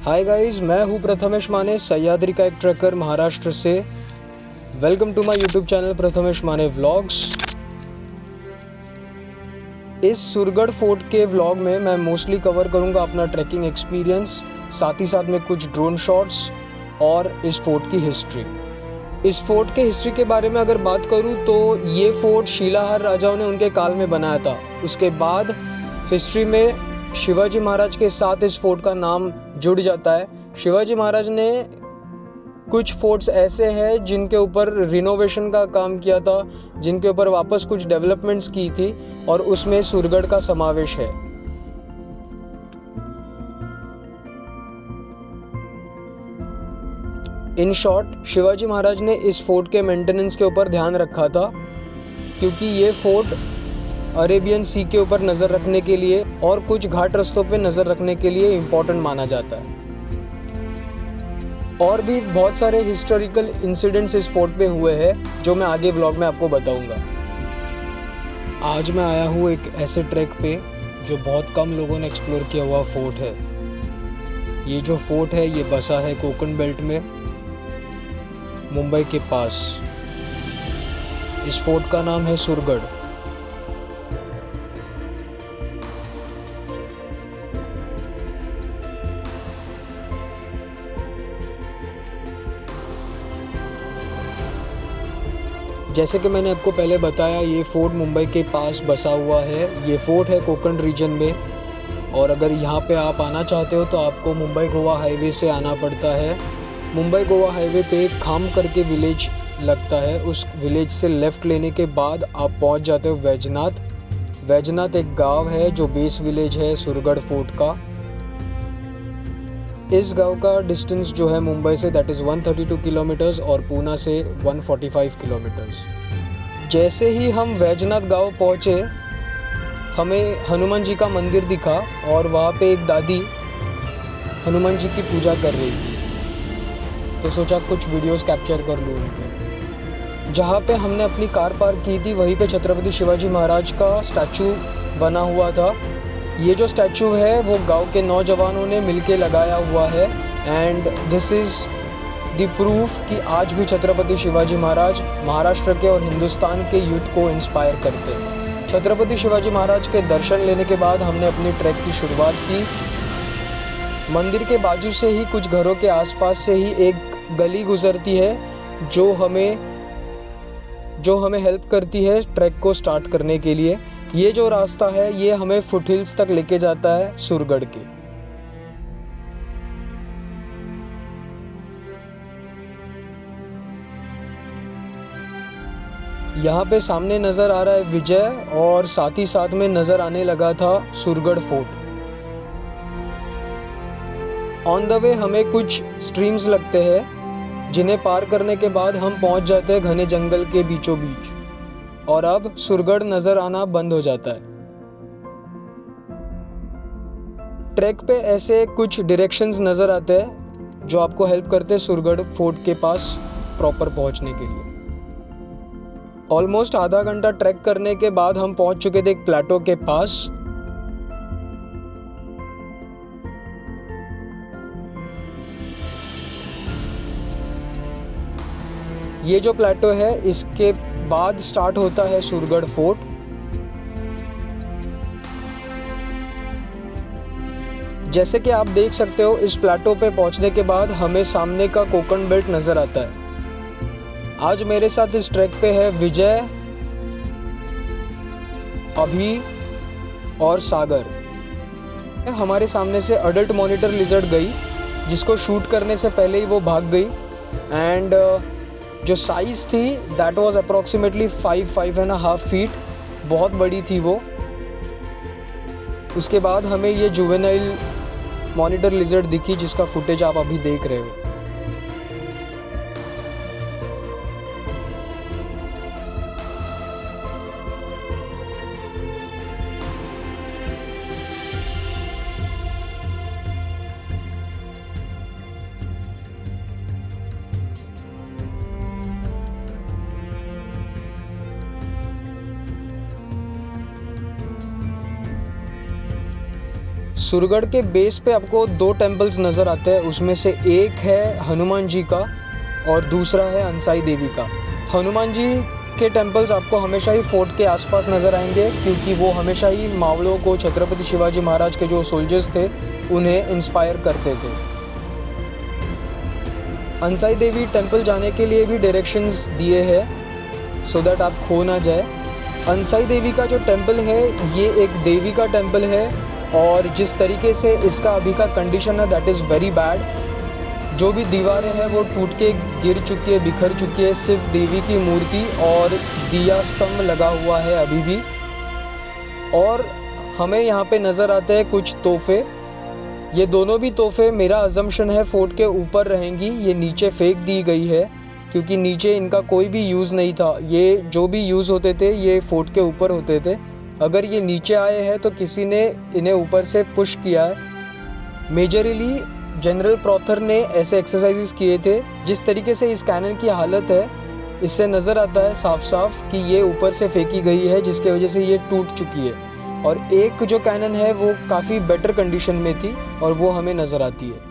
Hi guys, मैं हूँ प्रथमेश माने, सह्याद्री का एक ट्रैकर महाराष्ट्र से। Welcome to my YouTube channel Prathamesh Mane vlogs. इस सुरगढ़ फोर्ट के व्लॉग में मैं मोस्टली कवर करूँगा अपना ट्रैकिंग एक्सपीरियंस, साथ ही साथ में कुछ ड्रोन शॉट्स और इस फोर्ट की हिस्ट्री। इस फोर्ट के हिस्ट्री के बारे में अगर बात करूँ तो ये फोर्ट शिलाहार राजाओं ने उनके काल में बनाया था। उसके बाद हिस्ट्री में शिवाजी महाराज के साथ इस फोर्ट का नाम जुड़ जाता है। शिवाजी महाराज ने कुछ फोर्ट्स ऐसे हैं जिनके ऊपर रिनोवेशन का काम किया था, जिनके ऊपर वापस कुछ डेवलपमेंट्स की थी, और उसमें सुरगढ़ का समावेश है। इन शॉर्ट, शिवाजी महाराज ने इस फोर्ट के मेंटेनेंस के ऊपर ध्यान रखा था, क्योंकि ये फोर्ट अरेबियन सी के ऊपर नज़र रखने के लिए और कुछ घाट रास्तों पे नज़र रखने के लिए इम्पोर्टेंट माना जाता है। और भी बहुत सारे हिस्टोरिकल इंसिडेंट्स इस फोर्ट पे हुए हैं जो मैं आगे व्लॉग में आपको बताऊंगा। आज मैं आया हूँ एक ऐसे ट्रैक पे जो बहुत कम लोगों ने एक्सप्लोर किया हुआ फोर्ट है। ये जो फोर्ट है ये बसा है कोकण बेल्ट में, मुंबई के पास। इस फोर्ट का नाम है सुरगढ़। जैसे कि मैंने आपको पहले बताया, ये फोर्ट मुंबई के पास बसा हुआ है। ये फोर्ट है कोकण रीजन में, और अगर यहाँ पे आप आना चाहते हो तो आपको मुंबई गोवा हाईवे से आना पड़ता है। मुंबई गोवा हाईवे पे एक खाम करके विलेज लगता है। उस विलेज से लेफ़्ट लेने के बाद आप पहुँच जाते हो वैजनाथ। वैजनाथ एक गांव है जो बेस विलेज है सुरगढ़ फोर्ट का। इस गांव का डिस्टेंस जो है Mumbai say that is 132 kilometres और पूना से 145 किलोमीटर्स। जैसे ही हम वैजनाथ गांव पहुँचे, हमें हनुमान जी का मंदिर दिखा और वहाँ पे एक दादी हनुमान जी की पूजा कर रही थी, तो सोचा कुछ वीडियोस कैप्चर कर लूँ उनके। जहाँ पे हमने अपनी कार पार्क की थी वहीं पे छत्रपति शिवाजी महाराज का स्टैचू बना हुआ था। ये जो स्टैचू है वो गांव के नौजवानों ने मिलके लगाया हुआ है, and this is the proof कि आज भी छत्रपति शिवाजी महाराज महाराष्ट्र के और हिंदुस्तान के यूथ को इंस्पायर करते हैं। छत्रपति शिवाजी महाराज के दर्शन लेने के बाद हमने अपनी ट्रैक की शुरुआत की। मंदिर के बाजू से ही कुछ घरों के आसपास से ही एक गली गुजरती है जो हमें हेल्प करती है ट्रैक को स्टार्ट करने के लिए। ये जो रास्ता है ये हमें फुटहिल्स तक लेके जाता है सुरगढ़ के। यहाँ पे सामने नज़र आ रहा है विजय, और साथ ही साथ में नज़र आने लगा था सुरगढ़ फोर्ट। ऑन द वे हमें कुछ स्ट्रीम्स लगते हैं जिन्हें पार करने के बाद हम पहुँच जाते हैं घने जंगल के बीचों बीच, और अब सुरगढ़ नज़र आना बंद हो जाता है। ट्रैक पे ऐसे कुछ डायरेक्शंस नज़र आते हैं जो आपको हेल्प करते हैं सुरगढ़ फोर्ट के पास प्रॉपर पहुंचने के लिए। ऑलमोस्ट आधा घंटा ट्रैक करने के बाद हम पहुंच चुके थे एक प्लेटो के पास। ये जो प्लेटो है इसके बाद स्टार्ट होता है सुरगढ़ फोर्ट। जैसे कि आप देख सकते हो, इस प्लेटो पे पहुंचने के बाद हमें सामने का कोकण बेल्ट नजर आता है। आज मेरे साथ इस ट्रैक पे है विजय, अभी और सागर। हमारे सामने से अडल्ट मॉनिटर लिजर्ड गई, जिसको शूट करने से पहले ही वो भाग गई, एंड जो साइज़ थी दैट वाज अप्रॉक्सीमेटली 5.5 फीट, बहुत बड़ी थी वो। उसके बाद हमें ये जुवेनाइल मॉनिटर लिजर्ड दिखी जिसका फुटेज आप अभी देख रहे हो। सुरगढ़ के बेस पे आपको 2 टेम्पल्स नज़र आते हैं, उसमें से एक है हनुमान जी का और दूसरा है अंसाई देवी का। हनुमान जी के टेम्पल्स आपको हमेशा ही फोर्ट के आसपास नज़र आएंगे, क्योंकि वो हमेशा ही मावलों को, छत्रपति शिवाजी महाराज के जो सोल्जर्स थे उन्हें इंस्पायर करते थे। अंसाई देवी टेम्पल जाने के लिए भी डायरेक्शंस दिए हैं सो दैट आप खो ना जाए। अंसाई देवी का जो टेम्पल है ये एक देवी का टेम्पल है, और जिस तरीके से इसका अभी का कंडीशन है दैट इज़ वेरी बैड। जो भी दीवारें हैं वो टूट के गिर चुकी है, बिखर चुकी है। सिर्फ देवी की मूर्ति और दिया स्तंभ लगा हुआ है अभी भी। और हमें यहाँ पे नज़र आते हैं कुछ तोहफे। ये दोनों भी तोहफे मेरा अजम्पशन है फोर्ट के ऊपर रहेंगी। ये नीचे फेंक दी गई है क्योंकि नीचे इनका कोई भी यूज़ नहीं था। ये जो भी यूज़ होते थे ये फोर्ट के ऊपर होते थे। अगर ये नीचे आए हैं तो किसी ने इन्हें ऊपर से पुश किया है। मेजरली जनरल प्रॉथर ने ऐसे एक्सरसाइजेस किए थे। जिस तरीके से इस कैनन की हालत है इससे नज़र आता है साफ साफ कि ये ऊपर से फेंकी गई है, जिसके वजह से ये टूट चुकी है। और एक जो कैनन है वो काफ़ी बेटर कंडीशन में थी और वो हमें नज़र आती है।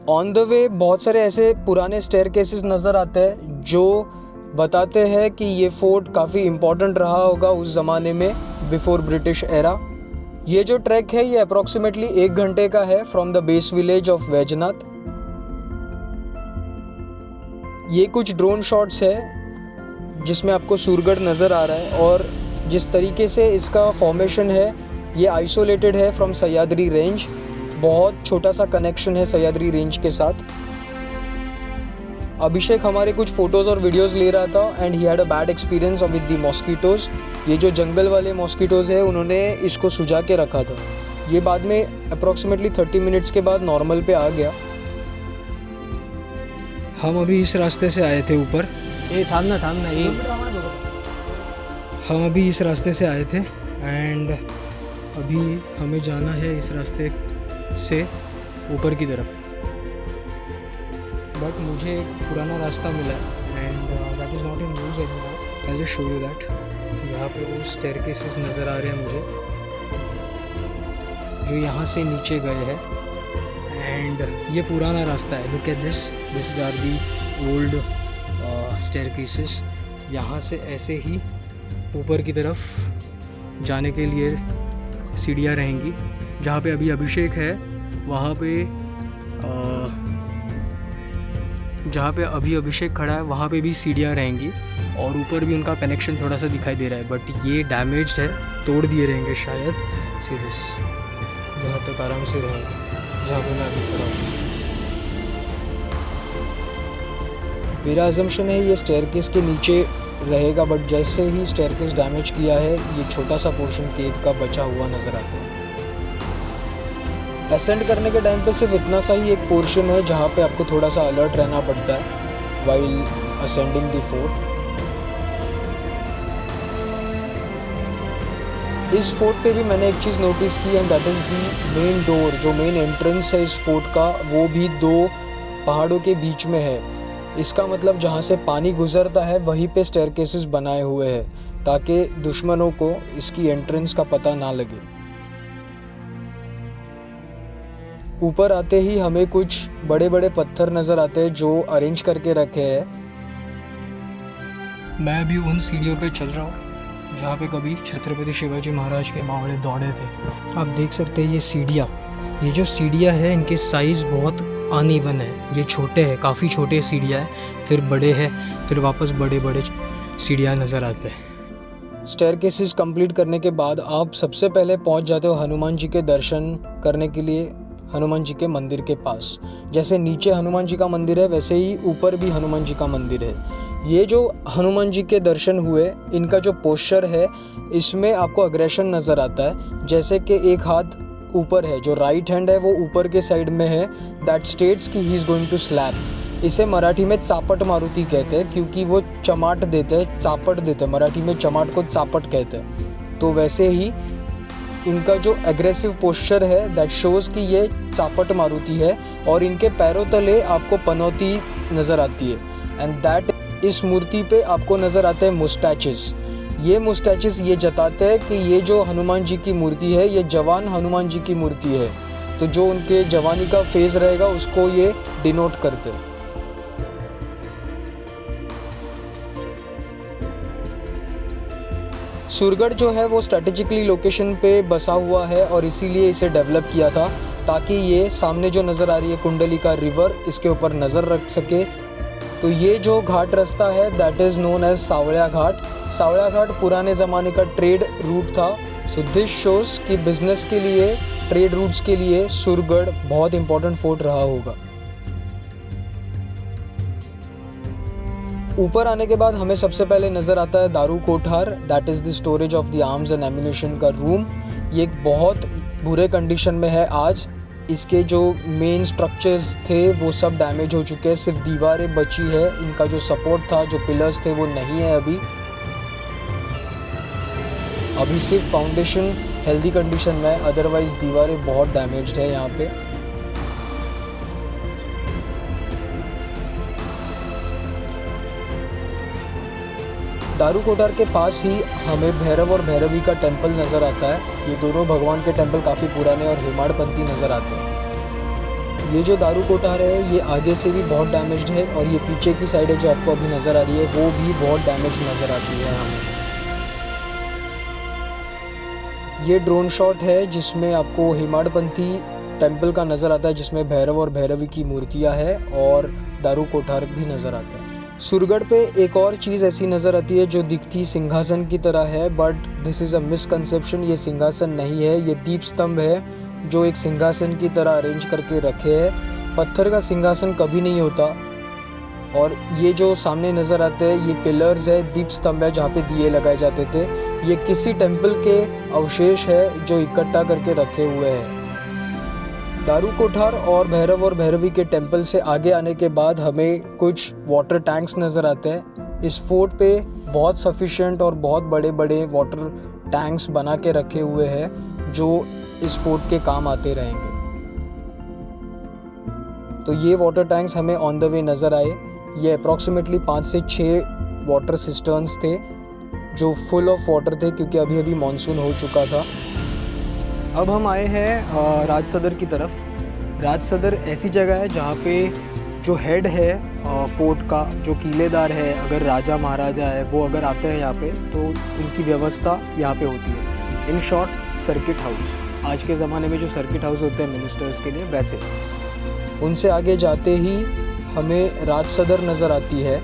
ऑन द वे बहुत सारे ऐसे पुराने स्टेयरकेसेस नज़र आते हैं जो बताते हैं कि ये फोर्ट काफ़ी इम्पोर्टेंट रहा होगा उस ज़माने में, बिफोर ब्रिटिश एरा। ये जो ट्रैक है ये अप्रॉक्सीमेटली 1 घंटे का है from the base village of Vaijnath. ये कुछ ड्रोन शॉट्स है जिसमें आपको सूरगढ़ नज़र आ रहा है, और जिस तरीके से इसका फॉर्मेशन है ये आइसोलेटेड है फ्रॉम सह्याद्री रेंज। बहुत छोटा सा कनेक्शन है सह्याद्री रेंज के साथ। अभिषेक हमारे कुछ फ़ोटोज़ और वीडियोज़ ले रहा था and he had a bad experience with the mosquitoes. ये जो जंगल वाले मॉस्किटोज़ है उन्होंने इसको सुझा के रखा था। ये बाद में अप्रॉक्सीमेटली 30 मिनट्स के बाद नॉर्मल पे आ गया। हम अभी इस रास्ते से आए थे ऊपर। थामना ये हम अभी इस रास्ते से आए थे एंड अभी हमें जाना है इस रास्ते से ऊपर की तरफ। बट मुझे एक पुराना रास्ता मिला है and that is not in use anymore. I just show you that. यहाँ पे वो स्टेयरकेसेस नज़र आ रहे हैं मुझे जो यहाँ से नीचे गए हैं, एंड ये पुराना रास्ता है। Look at this are the old staircases. यहाँ से ऐसे ही ऊपर की तरफ जाने के लिए सीढ़ियाँ रहेंगी। जहाँ पे अभी अभिषेक है वहाँ पे जहाँ पे अभी अभिषेक खड़ा है वहाँ पे भी सीढ़ियाँ रहेंगी, और ऊपर भी उनका कनेक्शन थोड़ा सा दिखाई दे रहा है, बट ये डैमेज्ड है, तोड़ दिए रहेंगे शायद। सीरीज यहाँ तक आराम से रहेंगे जहाँ पे मैं अभी खड़ा हूँ। मेरा अजम्पशन है ये स्टेयरकेस के नीचे रहेगा, बट जैसे ही स्टेयरकेस डैमेज किया है ये छोटा सा पोर्शन केव का बचा हुआ नज़र आता है। असेंड करने के टाइम पे सिर्फ इतना सा ही एक पोर्शन है जहाँ पे आपको थोड़ा सा अलर्ट रहना पड़ता है वाइल असेंडिंग द फोर्ट। इस फोर्ट पे भी मैंने एक चीज़ नोटिस की and that is the main door. जो मेन एंट्रेंस है इस फोर्ट का वो भी 2 पहाड़ों के बीच में है। इसका मतलब जहाँ से पानी गुजरता है वहीं पे स्टेयरकेसेस बनाए हुए हैं ताकि दुश्मनों को इसकी एंट्रेंस का पता ना लगे। ऊपर आते ही हमें कुछ बड़े बड़े पत्थर नज़र आते हैं जो अरेंज करके रखे हैं। मैं अभी उन सीढ़ियों पे चल रहा हूँ जहाँ पे कभी छत्रपति शिवाजी महाराज के मावड़े दौड़े थे। आप देख सकते हैं ये सीढ़ियाँ, ये जो सीढ़ियाँ हैं इनके साइज़ बहुत अनइवन है। ये छोटे हैं, काफ़ी छोटे सीढ़ियाँ हैं, फिर बड़े हैं, फिर वापस बड़े बड़े सीढ़ियाँ नज़र आते हैं। स्टेयरकेसेस कंप्लीट करने के बाद आप सबसे पहले पहुँच जाते हो हनुमान जी के दर्शन करने के लिए, हनुमान जी के मंदिर के पास। जैसे नीचे हनुमान जी का मंदिर है वैसे ही ऊपर भी हनुमान जी का मंदिर है। ये जो हनुमान जी के दर्शन हुए इनका जो पोस्चर है इसमें आपको अग्रेशन नज़र आता है। जैसे कि एक हाथ ऊपर है, जो राइट हैंड है वो ऊपर के साइड में है, दैट स्टेट्स कि he is going to slap. इसे मराठी में चापट मारुति कहते हैं क्योंकि वो चमाट देते हैं, चापट देते हैं। मराठी में चमाट को चापट कहते हैं। तो वैसे ही इनका जो एग्रेसिव पोस्चर है दैट शोज़ कि ये चापट मारुति है, और इनके पैरों तले आपको पनौती नज़र आती है एंड दैट इस मूर्ति पे आपको नज़र आते हैं मुस्टैचेस। ये मुस्टैचेस ये जताते हैं कि ये जो हनुमान जी की मूर्ति है ये जवान हनुमान जी की मूर्ति है, तो जो उनके जवानी का फेज रहेगा उसको ये डिनोट करते हैं। सूरगढ़ जो है वो स्ट्रेटेजिकली लोकेशन पे बसा हुआ है और इसीलिए इसे डेवलप किया था ताकि ये सामने जो नज़र आ रही है कुंडलिका रिवर, इसके ऊपर नज़र रख सके। तो ये जो घाट रास्ता है that is known as Sawaliya Ghat. Sawaliya Ghat पुराने ज़माने का ट्रेड रूट था। सो दिस शोज़ कि बिज़नेस के लिए, ट्रेड रूट्स के लिए सूरगढ़ बहुत इंपॉर्टेंट फोर्ट रहा होगा। ऊपर आने के बाद हमें सबसे पहले नज़र आता है दारू कोठार, that is the storage of the arms and ammunition का रूम। ये एक बहुत बुरे कंडीशन में है आज। इसके जो मेन स्ट्रक्चर्स थे वो सब डैमेज हो चुके हैं, सिर्फ दीवारें बची है। इनका जो सपोर्ट था, जो पिलर्स थे वो नहीं है अभी सिर्फ फाउंडेशन हेल्दी कंडीशन में है, अदरवाइज दीवारें बहुत डैमेज्ड है यहाँ पे। दारू कोठार के पास ही हमें भैरव और भैरवी का टेंपल नज़र आता है। ये दोनों भगवान के टेंपल काफ़ी पुराने और हेमाड़पंथी नज़र आते हैं। ये जो दारू कोठार है ये आगे से भी बहुत डैमेज्ड है और ये पीछे की साइड है जो आपको अभी नज़र आ रही है वो भी बहुत डैमेज नज़र आती है हमें। ये ड्रोन शॉट है जिसमें आपको हेमाड़पंथी टेंपल का नज़र आता है, जिसमें भैरव और भैरवी की मूर्तियाँ हैं और दारू कोठार भी नज़र आता है। सूरगढ़ पे एक और चीज़ ऐसी नज़र आती है जो दिखती सिंहासन की तरह है, but this is a misconception. ये सिंहासन नहीं है, ये दीप स्तंभ है जो एक सिंहासन की तरह अरेंज करके रखे हैं। पत्थर का सिंहासन कभी नहीं होता। और ये जो सामने नज़र आते हैं ये पिलर्स है, दीप स्तंभ है जहाँ पे दिए लगाए जाते थे। ये किसी टेम्पल के अवशेष है जो इकट्ठा करके रखे हुए हैं। दारू कोठार और भैरवी के टेंपल से आगे आने के बाद हमें कुछ वाटर टैंक्स नज़र आते हैं। इस फोर्ट पे बहुत सफिशिएंट और बहुत बड़े बड़े वाटर टैंक्स बना के रखे हुए हैं जो इस फोर्ट के काम आते रहेंगे। तो ये वाटर टैंक्स हमें ऑन द वे नज़र आए। ये अप्रॉक्सीमेटली 5 से 6 वाटर सिस्टर्न्स थे जो फुल ऑफ वाटर थे क्योंकि अभी अभी मानसून हो चुका था। अब हम आए हैं राज सदर की तरफ। राज सदर ऐसी जगह है जहाँ पे जो हेड है फोर्ट का, जो किलेदार है, अगर राजा महाराजा है वो अगर आते हैं यहाँ पे तो उनकी व्यवस्था यहाँ पे होती है। इन शॉर्ट सर्किट हाउस, आज के ज़माने में जो सर्किट हाउस होते हैं मिनिस्टर्स के लिए वैसे। उनसे आगे जाते ही हमें राज सदर नज़र आती है।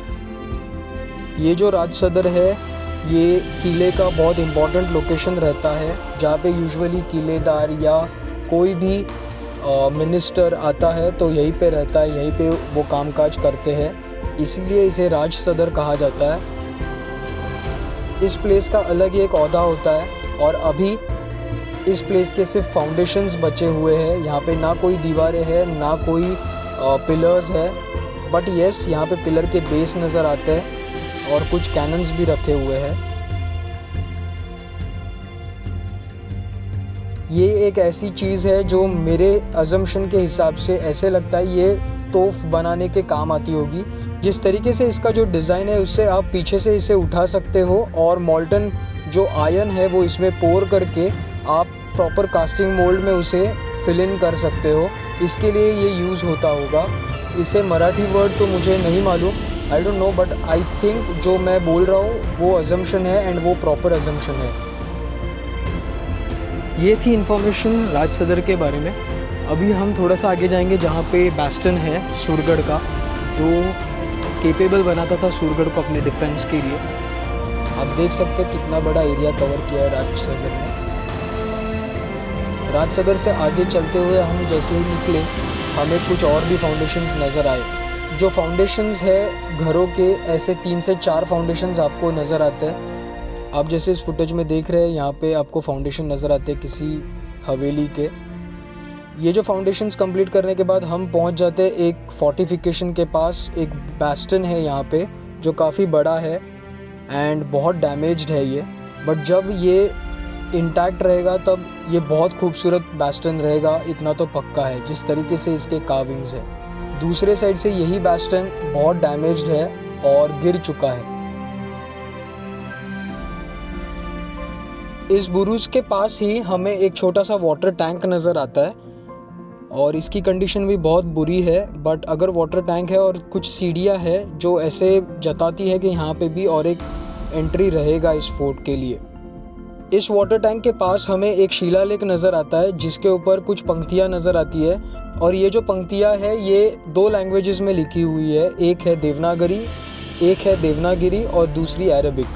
ये जो राज सदर है ये किले का बहुत इम्पॉर्टेंट लोकेशन रहता है जहाँ पे यूजुअली किलेदार या कोई भी मिनिस्टर आता है तो यहीं पे रहता है, यहीं पे वो कामकाज करते हैं, इसीलिए इसे राज सदर कहा जाता है। इस प्लेस का अलग ही एक ओहदा होता है और अभी इस प्लेस के सिर्फ फाउंडेशंस बचे हुए हैं। यहाँ पे ना कोई दीवारें हैं ना कोई पिलर्स है, बट येस यहाँ पे पिलर के बेस नज़र आते हैं और कुछ कैनन्स भी रखे हुए हैं। ये एक ऐसी चीज़ है जो मेरे अजम्पशन के हिसाब से ऐसे लगता है ये तोफ बनाने के काम आती होगी। जिस तरीके से इसका जो डिज़ाइन है उससे आप पीछे से इसे उठा सकते हो और मॉल्टन जो आयरन है वो इसमें पोर करके आप प्रॉपर कास्टिंग मोल्ड में उसे फिल इन कर सकते हो। इसके लिए ये यूज़ होता होगा। इसे मराठी वर्ड तो मुझे नहीं मालूम, I don't know, but I think जो मैं बोल रहा हूँ वो अजम्पशन है एंड वो प्रॉपर अजम्पशन है। ये थी इन्फॉर्मेशन राज सदर के बारे में। अभी हम थोड़ा सा आगे जाएंगे जहाँ पे बैस्टन है सूरगढ़ का, जो केपेबल बनाता था सूरगढ़ को अपने डिफेंस के लिए। आप देख सकते हैं कितना बड़ा एरिया कवर किया है राज सदर ने। राज सदर से आगे चलते हुए हम जैसे ही निकले हमें कुछ और भी फाउंडेशंस नज़र आए। जो फाउंडेशंस है घरों के, ऐसे 3 से 4 फाउंडेशंस आपको नज़र आते हैं। आप जैसे इस फुटेज में देख रहे हैं यहाँ पे आपको फाउंडेशन नज़र आते हैं किसी हवेली के। ये जो फाउंडेशंस कंप्लीट करने के बाद हम पहुँच जाते हैं एक फोर्टिफिकेशन के पास। एक बैस्टन है यहाँ पे जो काफ़ी बड़ा है एंड बहुत डैमेज्ड है ये, बट जब ये इंटैक्ट रहेगा तब ये बहुत खूबसूरत बैस्टन रहेगा, इतना तो पक्का है जिस तरीके से इसके कार्विंग्स है। दूसरे साइड से यही बैस्टन बहुत डैमेज्ड है और गिर चुका है। इस बुरुज के पास ही हमें एक छोटा सा वाटर टैंक नज़र आता है और इसकी कंडीशन भी बहुत बुरी है, बट अगर वाटर टैंक है और कुछ सीढ़ियाँ है जो ऐसे जताती है कि यहाँ पे भी और एक एंट्री रहेगा इस फोर्ट के लिए। इस वाटर टैंक के पास हमें एक शिलालेख नज़र आता है जिसके ऊपर कुछ पंक्तियाँ नज़र आती है और ये जो पंक्तियाँ है ये 2 लैंग्वेजेस में लिखी हुई है, एक है देवनागरी और दूसरी अरबिक।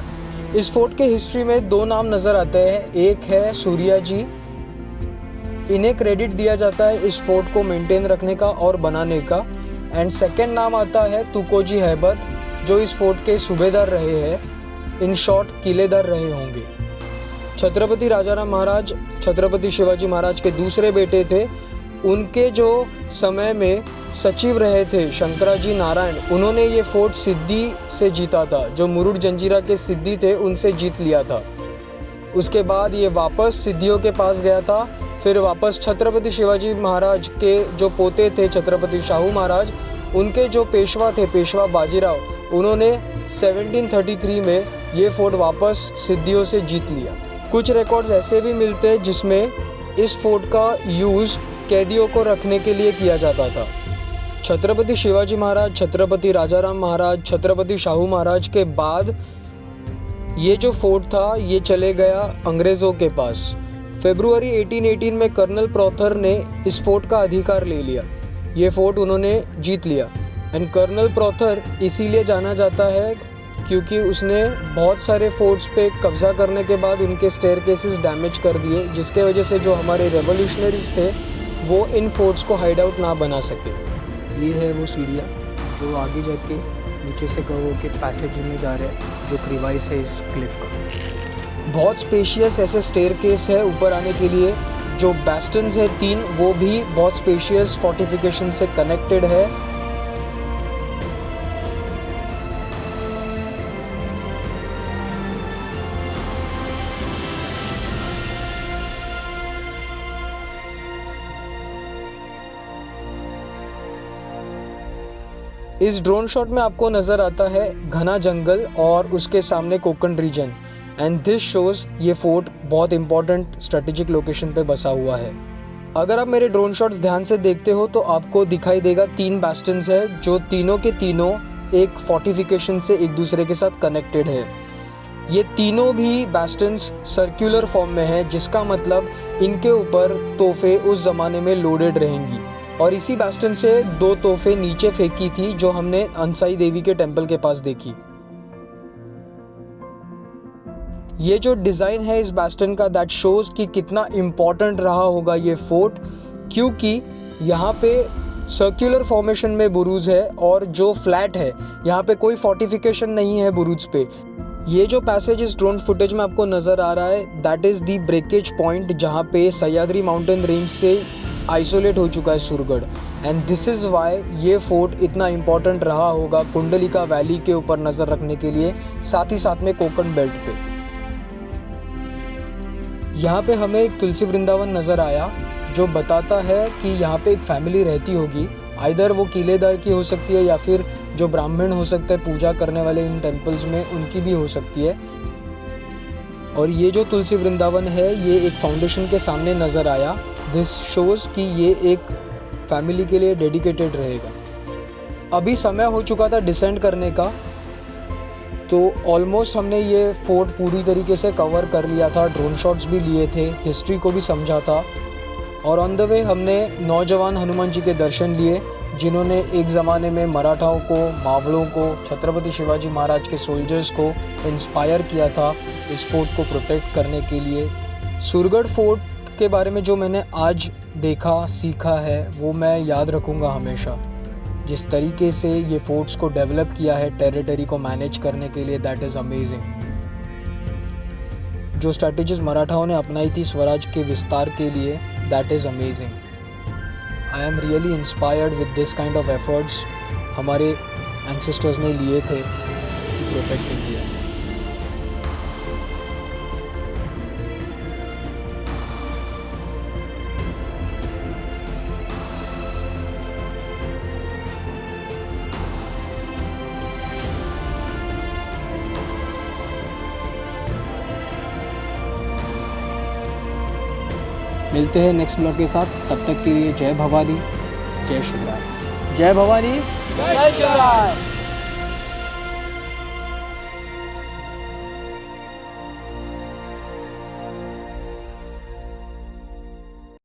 इस फोर्ट के हिस्ट्री में 2 नाम नज़र आते हैं, एक है सूर्या जी, इन्हें क्रेडिट दिया जाता है इस फोर्ट को मेंटेन रखने का और बनाने का, एंड सेकंड नाम आता है तुकोजी हैबत जो इस फोर्ट के सूबेदार रहे हैं, इन शॉर्ट किलेदार रहे होंगे। छत्रपति राजाराम महाराज छत्रपति शिवाजी महाराज के दूसरे बेटे थे। उनके जो समय में सचिव रहे थे शंकराजी नारायण, उन्होंने ये फोर्ट सिद्दी से जीता था, जो मुरुड जंजीरा के सिद्दी थे उनसे जीत लिया था। उसके बाद ये वापस सिद्धियों के पास गया था, फिर वापस छत्रपति शिवाजी महाराज के जो पोते थे छत्रपति शाहू महाराज, उनके जो पेशवा थे पेशवा बाजीराव, उन्होंने 1733 में ये फोर्ट वापस सिद्धियों से जीत लिया। कुछ रिकॉर्ड्स ऐसे भी मिलते हैं जिसमें इस फोर्ट का यूज़ कैदियों को रखने के लिए किया जाता था। छत्रपति शिवाजी महाराज, छत्रपति राजाराम महाराज, छत्रपति शाहू महाराज के बाद ये जो फोर्ट था ये चले गया अंग्रेज़ों के पास। फरवरी 1818 में कर्नल प्रॉथर ने इस फोर्ट का अधिकार ले लिया, ये फोर्ट उन्होंने जीत लिया। एंड कर्नल प्रॉथर इसीलिए जाना जाता है क्योंकि उसने बहुत सारे फोर्ट्स पे कब्ज़ा करने के बाद उनके स्टेयरकेसेस डैमेज कर दिए, जिसके वजह से जो हमारे रेवोल्यूशनरीज थे वो इन फोर्ट्स को हाइड आउट ना बना सके। ये है वो सीढ़ियाँ जो आगे जाके नीचे से कर्व होके पैसेज में जा रहे हैं, जो क्रिवाइस है इस क्लिफ का। बहुत स्पेशियस ऐसे स्टेयरकेस है ऊपर आने के लिए। जो बैस्टन्स है 3 वो भी बहुत स्पेशियस फोर्टिफिकेशन से कनेक्टेड है। इस ड्रोन शॉट में आपको नज़र आता है घना जंगल और उसके सामने Konkan region, and this shows ये फोर्ट बहुत इंपॉर्टेंट स्ट्रेटेजिक लोकेशन पे बसा हुआ है। अगर आप मेरे ड्रोन शॉट्स ध्यान से देखते हो तो आपको दिखाई देगा 3 बैस्टन्स है जो तीनों के तीनों एक फोर्टिफिकेशन से एक दूसरे के साथ कनेक्टेड है। ये तीनों भी बैस्टन्स सर्कुलर फॉर्म में है, जिसका मतलब इनके ऊपर तोहफे उस ज़माने में लोडेड रहेंगी। और इसी बैस्टन से 2 तोहफे नीचे फेंकी थी जो हमने अंसाई देवी के टेंपल के पास देखी। ये जो डिज़ाइन है इस बैस्टन का, दैट शोज़ कि कितना इम्पॉर्टेंट रहा होगा ये फोर्ट, क्योंकि यहाँ पे सर्कुलर फॉर्मेशन में बुरुज है और जो फ्लैट है यहाँ पे कोई फोर्टिफिकेशन नहीं है बुरुज पे। ये जो पैसेज इस ड्रोन फुटेज में आपको नज़र आ रहा है, that is the breakage point जहाँ पे सह्याद्री माउंटेन रेंज से आइसोलेट हो चुका है सुरगढ़, एंड दिस इज़ वाई ये फोर्ट इतना इम्पॉर्टेंट रहा होगा कुंडलिका वैली के ऊपर नज़र रखने के लिए, साथ ही साथ में कोकण बेल्ट पे। यहाँ पे हमें एक तुलसी वृंदावन नज़र आया जो बताता है कि यहाँ पे एक फैमिली रहती होगी, आइदर वो किलेदार की हो सकती है या फिर जो ब्राह्मण हो सकते हैं पूजा करने वाले इन टेम्पल्स में, उनकी भी हो सकती है। और ये जो तुलसी वृंदावन है ये एक फाउंडेशन के सामने नज़र आया। दिस शोज़ कि ये एक फैमिली के लिए डेडिकेटेड रहेगा। अभी समय हो चुका था डिसेंड करने का, तो ऑलमोस्ट हमने ये फोर्ट पूरी तरीके से कवर कर लिया था, ड्रोन शॉट्स भी लिए थे, हिस्ट्री को भी समझा था, और ऑन द वे हमने नौजवान हनुमान जी के दर्शन लिए जिन्होंने एक ज़माने में मराठाओं को, मावलों को, छत्रपति शिवाजी महाराज के सोल्जर्स को इंस्पायर किया था इस फोर्ट को प्रोटेक्ट करने के लिए। सुरगढ़ फोर्ट के बारे में जो मैंने आज देखा सीखा है वो मैं याद रखूँगा हमेशा। जिस तरीके से ये फोर्ट्स को डेवलप किया है टेरिटरी को मैनेज करने के लिए, दैट इज़ अमेजिंग। जो स्ट्रैटेजीज मराठाओं ने अपनाई थी स्वराज के विस्तार के लिए, that is amazing. I am really inspired with this kind of efforts हमारे एंसेस्टर्स ने लिए थे टू प्रोटेक्ट इंडिया। मिलते हैं नेक्स्ट ब्लॉग के साथ, तब तक के लिए जय भवानी, जय श्री राम। जय भवानी, जय श्री राम।